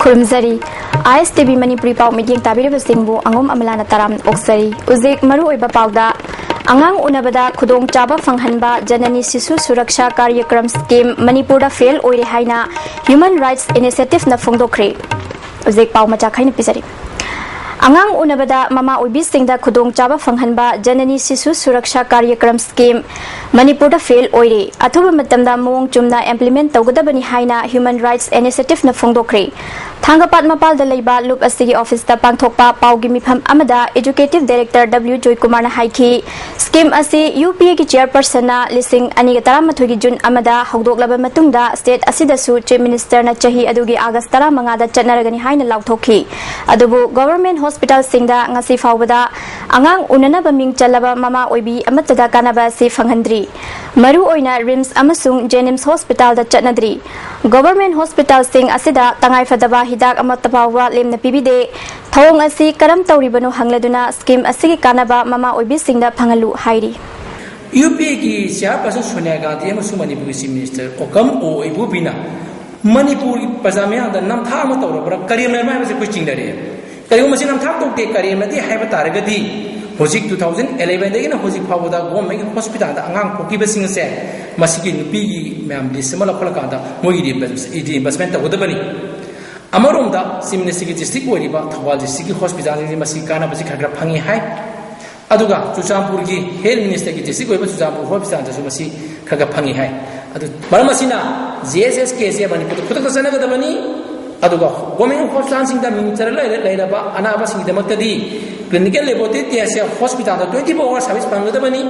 खुलमजरी IS TV Manipuri पाव medium ताबीरबसिंगबु अंगम अमलाना ताराम ओक्सरी उजेक मरु ओइबा पावदा अंगांग उनबदा खुदोंग चाबा फंगहनबा जननी शिशु सुरक्षा कार्यक्रम स्कीम मणिपुरदा फेल ओइरे हाइना ह्यूमन राइट्स इनिशिएटिव न फोंदोखरे उजेक पाव मचा खाइन पिजरी अंगांग उनबदा ममा ओइबिसिंगदा खुदोंग चाबा फंगहनबा जननी शिशु सुरक्षा कार्यक्रम स्कीम मणिपुरदा फेल ओइरे अथुबा मतमदा मोंग चुमना इम्प्लीमेंट तौगदबनी हाइना ह्यूमन राइट्स इनिशिएटिव न फोंदोखरे थांगपात मपालदा लेबा लुप असिगी ऑफिस ता पांगथोकपा पाउगी मिफम अमदा executive director W Joy Kumar हाइखी स्कीम असी यूपीए की चेयरपर्सन ना लिसिंग अनिगा तरामथोई की जुन अमदा हौदोकलबा मतुंगदा स्टेट असिदसु चीफ मिनिस्टर ना चही अदुगी आगस्ट 15 दा चटनरगनी हाइना लाउथोखी अदुबु गवर्नमेंट हॉस्पिटल सिंगदा ngasi फावबदा अंगांग उननबा मिंग चलबा ममा ओइबी अमतदा कानबा से फंगहंद्री मरु ओइना रिम्स अमसुंग जेनिम्स हॉस्पिटल दा चटनद्री गवर्नमेंट हॉस्पिटल सिंग असिदा तंगाई फदबा हिदाक अमतपावा लेमना पिबिदे थौंग असी करम तौरिबनो हंगलदुना स्कीम असिगी कानबा ममा ओइबी सिंगदा फंगलु हाइरी यूपीए की चेयरपर्सन सोनिया गांधी अमसुंग मणिपुर चीफ मिनिस्टर ओकम ओइबुबिना मणिपुर प्रजामयादा नमथा अम तौरबरा करियम माइबसे कोइ चिंगदरे करियम मसि नमथा तौते करियम नदी हाइबा तारगदी होजिक 2011 देगिना होजिक फावदा गवर्नमेंट हॉस्पिटल दा अंगांग पोकिबसिंग से मसिगी नुपीगी मैम दिसमला खलकादा मोगी इन्वेस्टमेंट तौदबनी अमरोंदा चीफ मिनिस्टर की डिस्ट्रिक्ट ओइरिबा थौबाल डिस्ट्रिक्ट की हॉस्पिटल नि मसि कानाबसि खग्रा फंगी हाय अदुगा चुचामपुर की हेल्थ मिनिस्टर की डिस्ट्रिक्ट ओइबा चुचामपुर हॉस्पिटल दसु मसि खग्रा फंगी हाय अदु मरमसिना जीएसएस केसे मणिपुर खुदक सनगदबनी अदुगा गवर्नमेंट हॉस्पिटल सिंग दा मिनिस्टर लेरबा अनाबा सिंग दमक्तदी क्लिनिकल लेबोरेटरी टेस्ट हॉस्पिटल दा 24 आवर सर्विस फंगदबनी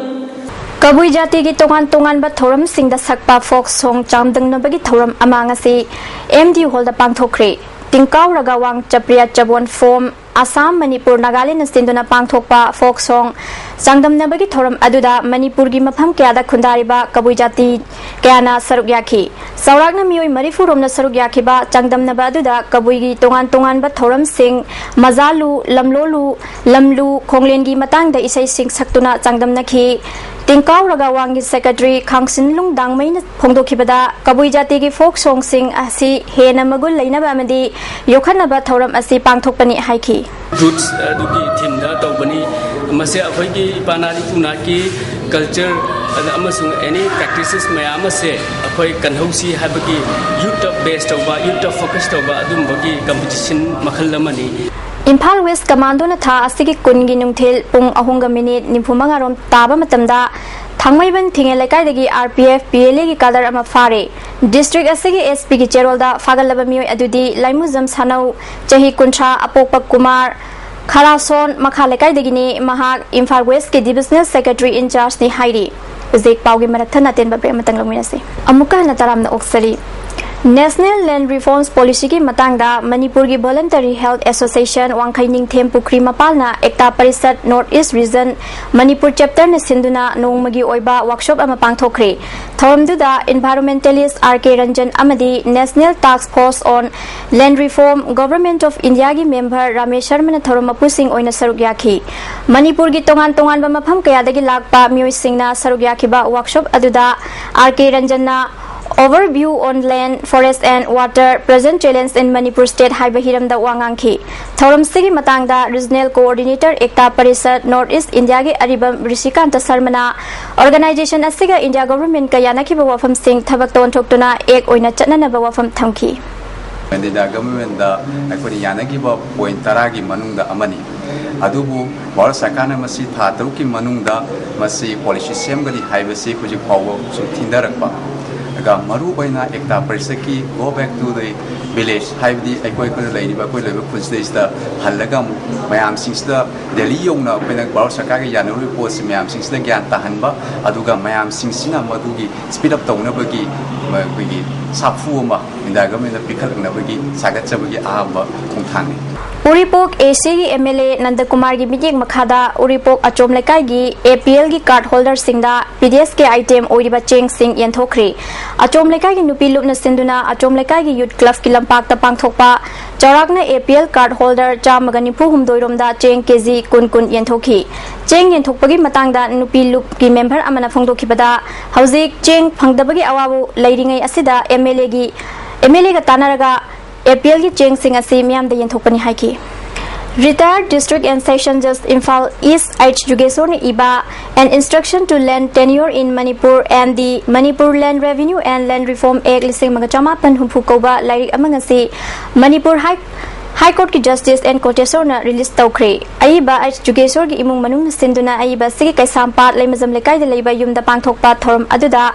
कबुई जाति की तोगान तोगान थौरम सिंह सकपा फोक सोंग चामदंगनबगी थौरम अमांगसी एमडी हॉल दा पांगथोखरे तिंकाव रगावांग चप्रिया चबोन फोम आसाम मणिपुर नागालैंड सिंधुना पांगथोकपा फोक सोंग चांगदमनबगी थौरम अदुदा मणिपुर की मफम क्यादा खुंदारिबा कबुई जाति क्याना सरुक याखी सौरागना मियोय मरिफुरोमना सरुक याखिबा चांगदमनबा अदुदा कबुई की तोगान तोगान थौरम सिंह मजालु लमलोलु लमलु खोंगलेन की मतंग दा इसै सिंह सक्तुना चांगदमनखी तिंकाव रगावांग की सेक्रेटरी खांगसिनलुंग दांगमैन फोंदोखिबदा कबुई जाति की फोक सोंग सिंह असी हेना मगुल लेनबा अमदी योखनबा थौरम असी पांगथोकपनी हाइखी रूट्स अदुगी थिमदा तौबनी मसे अखोइगी पानाली पुनाकी कल्चर अमसुंग एनी प्रैक्टिसेस मयाम से अखोइ कन्हौसी हाबगी यूथ बेस्ड तौबा यूथ फोकस तौबा अदुमबगी कंपटीशन मखल अमनी इम्फाल वेस्ट कमांडो न था असिगी कुनगी नुंथेल पुंग अहुंग मिनिट 95 रोम ताबा मतमदा थांगमैबन थिंगे लेकाइदगी आरपीएफ पीएलए की कादर अमा फारे डिस्ट्रिक्ट असिगी एसपी की चेरोलदा फागलबा मियोय अदुदी लाइमुजम सानौ चही कुंठा अपोकप कुमार खरासोन मखा लेकाइदगिनी महाक इम्फाल वेस्ट के डिविजनल सेक्रेटरी इंचार्ज नि हाइरी जेक पाउगी मरथन अतेन बबे मतंग लमिनसे अमुका न ताराम न ओक्सरी नेशनल लैंड रिफॉर्म्स पॉलिसी की मतंगदा मणिपुर की वॉलंटरी हेल्थ एसोसिएशन वांखैनिंग थेम पुखरी मपालना Ekta Parishad north east region Manipur chapter ने सिंधुना नोंगमगी ओइबा वर्कशॉप अमा पांगथोखरे थौरमदुदा एनवायरमेंटलिस्ट आरके रंजन अमदी national task force on land reform government of India की मेंबर रमेश शर्मा थौरम मपुसिंग ओइना सरुक याखी मणिपुर की तोगान तोगान मफम कयादगी लाकपा मियोय सिंगना सरुक याखिबा वर्कशॉप अदुदा आरके रंजनना Overview on land, forest and water, present challenge in Manipur state haiba hiramda wangangki. Thauram sigi matangda regional coordinator ekta parisad North East India ge aribam Rishikanta Sarmana organization asiga India government ka yanaki ba wafam sing thabak ton thoktuna ek oina chatnana ba wafam thamki. India government da akori yanaki ba point taragi manungda amani. Adubu Bharat Sarkarna masi tha taruki manungda masi policy semgali haibasi hujik phawo sum thindarakpa. Maru Baina Ekta Persaki go back to the village, have the Equator Lady Baku Punsdays the Halagam, Mayam since the Deliyona, when a Barsakari Yanu reports Mayam since the Ganta Hanba, Aduga Mayam Singsina Madugi, speed up Tonabagi, Sapfuma, in the government of Pikal Nabagi, Sagatsabagi Aba, Kuntani. Uripok AC की MLA Nandkumar की meeting मखादा Uripok अचोम लेकाई की APL की card holder सिंगदा PDS के item ओरिबा Cheng सिंग यंथोखरे अचोम लेकाई की नुपी लुपना सिंधुना अचोम लेकाई की youth club की लंपाक पांगथोकपा चौराकना एपीएल कार्ड होल्डर चामगा निफु हुमदोइरोमदा चेंग केजी कुन कुन यंथोखी चेंग यंथोकपगी मतंगदा नुपी लुप की मेंबर अमना फोंदोखिबदा हौजिक चेंग फंगदबगी अवाबु लैरिंगै असिदा एमएलए का तानरगा APL की चेंगसिंग asi miyam da yenthokpani haiki. Retired District and Session Judge Imphal East H. Jugesor Iba an instruction to land tenure in Manipur and the Manipur Land Revenue and Land Reform Act lising magachamapan humpukoba lairik amangasi Manipur High Court ki Justice and Kotesor na release tawkre. Aiba H. Jugesor ki imung manung sinduna aiba sige kay sampat lay mazam lekay de layba yum da pangthokpa thorum aduda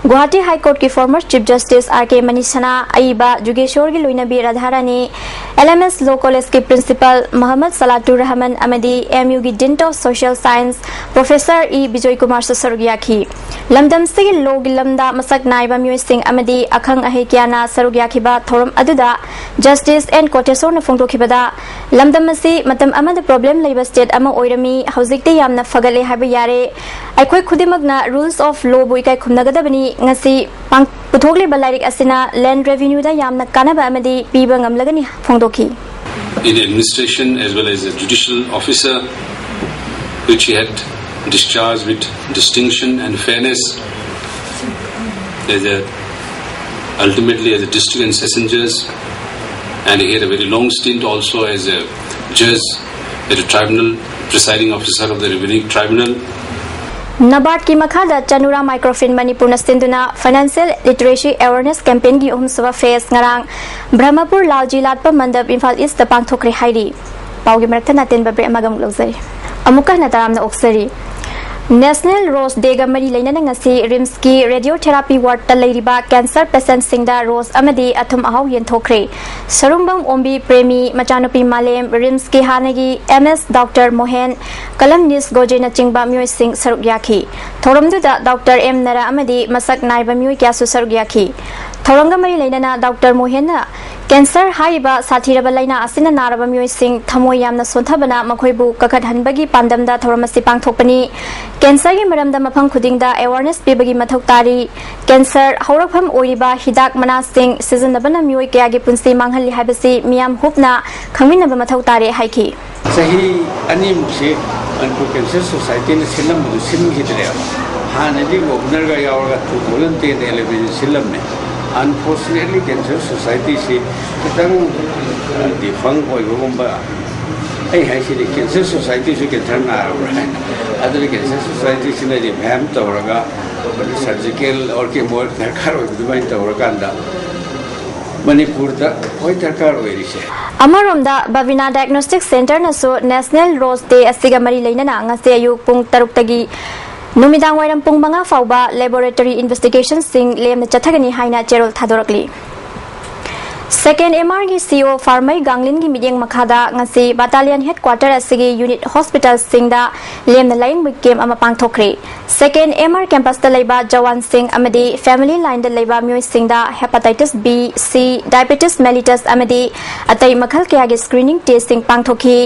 Guwahati High Court ki former Chief Justice R.K. Manisana Aiba Jugesor ki Luinabi Radharani LMS Law College ki Principal Muhammad Salatur Rahman Amadi MU ki Dean of Social Science Professor E. Bijoy Kumar Sarugya ki Lamdam sige Law ki lamda masak naiba Myoy Singh Amadi Akhang Ahekiana Sarugya ki ba thorum aduda Justice and Kotesor na fongdokibada lamdam masi matam amada problem layba state ama oirami haujikte yamna fagale haba yare aikhoi khudimagna rules of law boikai khumnagadabani ngasi pang puthokle balairik asina land revenue da yamna kanaba amadi piba ngamlagani fongdoki in administration as well as a judicial officer which he had discharged with distinction and fairness ultimately as a district and session judge, and he had a very long stint also as a judge at a tribunal, presiding officer of the revenue tribunal. Nabart ki makhada Chanura Microfin Manipur na stinduna Financial Literacy Awareness Campaign gi umsuba face ngarang Brahmapur Lauji Latpa Mandap Imphal East the pangthokre hairi paugi marakta natin babre amagam lozari amuka na taram na oksari National Rose Day ga mari laina ngasi RIMS ki radiotherapy ward ta leiriba cancer patient singda Rose amadi athum ahaw yen thokre Sarumbam Ombi Premi Machanupi Malem RIMS ki hanagi MS Dr Mohen Kalamnis Gojena Chingba Myoy Singh Sarugyaki Thoramdu da Dr M Nara amadi masak naiba Myoy Kyasu Sarugyaki Thoranga mari laina Dr Mohen na Cancer haiba sathiraba laina asina naraba Myoy Singh thamoy yamna sonthabana makhoibu kakhat hanbagi pandamda thoramasi pangthokpani Cancer gi maramda mafam khudingda awareness pibagi mathok tari cancer haurakpham oiriba hidak mana sing seasonabana Myoy kya gi punsi manghalli haibasi miyam hupna khangminaba mathok tari haiki sahi ani mukse anko cancer society ne silam du sim hidre hanadi governor ga yawarga tu volunteer television silam ne unfortunately cancer society se kitang defang oibogomba ai haisi de cancer society se cancer na right adre cancer society se ne bham tawraga surgical or ke more darkar oibdubai tawraganda Manipur da koi darkar oirise Amaromda Bavina Diagnostic Center na so National Rose Day asiga mari laina na ngase ayuk pung 6 tagi Numidang wairam pung manga fauba laboratory investigation sing lem na chathagani haina cherol thadorakli Second MR gi CEO Farmai Ganglin gi mideng makhada ngasi battalion headquarter asigi unit hospital singda lem na line week game ama pangthokre Second MR campus da laiba Jawan Singh amadi family line da laiba Myoy Singda hepatitis B C diabetes mellitus amadi atai makhal kya gi screening testing pangthokhi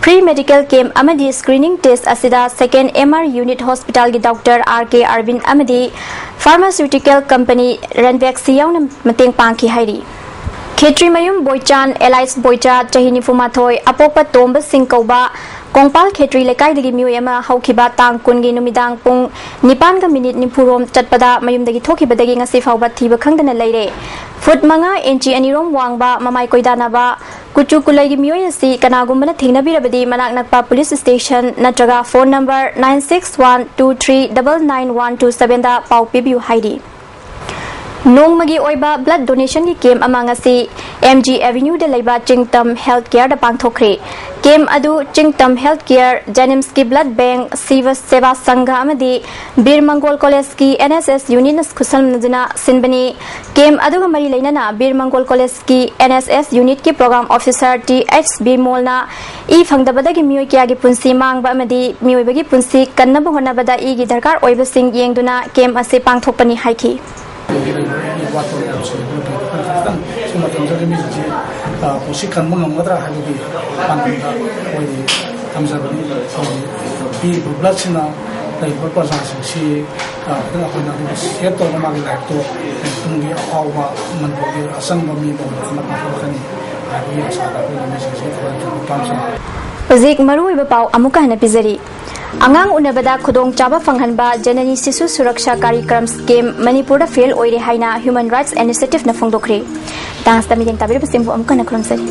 pre medical camp amadi screening test asida Second MR unit hospital gi Dr RK Arvind amadi pharmaceutical company Ranvex yauna mateng pangki hairi Khetri Mayum Boychan Elias Boycha Chahini Fumathoi Apopa Tomba Singkauba Kongpal Khetri Lekai Dagi Muyama Haukiba Tang Kungi Numidang Pung Nipan ka minute Nipurom Chatpada Mayum Dagi Thoki Badagi Ngasi Fauba Thiba Khangdana Leire Foot Manga Inchi Anirom Wangba Mamai Koidanaba Kuchu Kulagi Muyasi Kanagumana Thinabirabadi Manak Nakpa Police Station Natraga phone number 96123999127 da Pau Pibiu Haidi Nongmagi oiba blood donation ki kem amangasi MG Avenue de laiba Chingtam Healthcare da pangthokre kem adu Chingtam Healthcare Janims ki blood bank Siva Seva Sangha amadi Bir Mangol College ki NSS unit khusal najna sinbani kem adu ga mari lainana Bir Mangol College ki NSS unit ki program officer TH B Molna e phangdabada gi miyoi kya gi punsi mangba amadi miyoi bagi punsi kannabu honabada e gi darkar oiba sing yengduna kem ase pangthokpani haiki Posikan mengamatra hal ini, pandang koi kamsa di beberapa sina dari beberapa sisi dengan koi nanti siapa orang magi itu kemudian awal menjadi asal kami amat makan ini, hari asal kami sisi itu kamsa. Zik maru iba pau amuka hana pizari. Angang unabada khudong chaba fanghanba Janani Sisu Suraksha Karyakram Scheme Manipur da fail oire haina Human Rights Initiative na phongdokre ꯃꯇꯥꯡꯁꯤꯗ ꯃꯤꯠꯌꯦꯡ ꯇꯥꯕꯤꯔꯤꯕꯁꯤꯡꯕꯨ ꯑꯃꯨꯛ ꯍꯟꯅ ꯈꯨꯔꯨꯝꯖꯔꯤ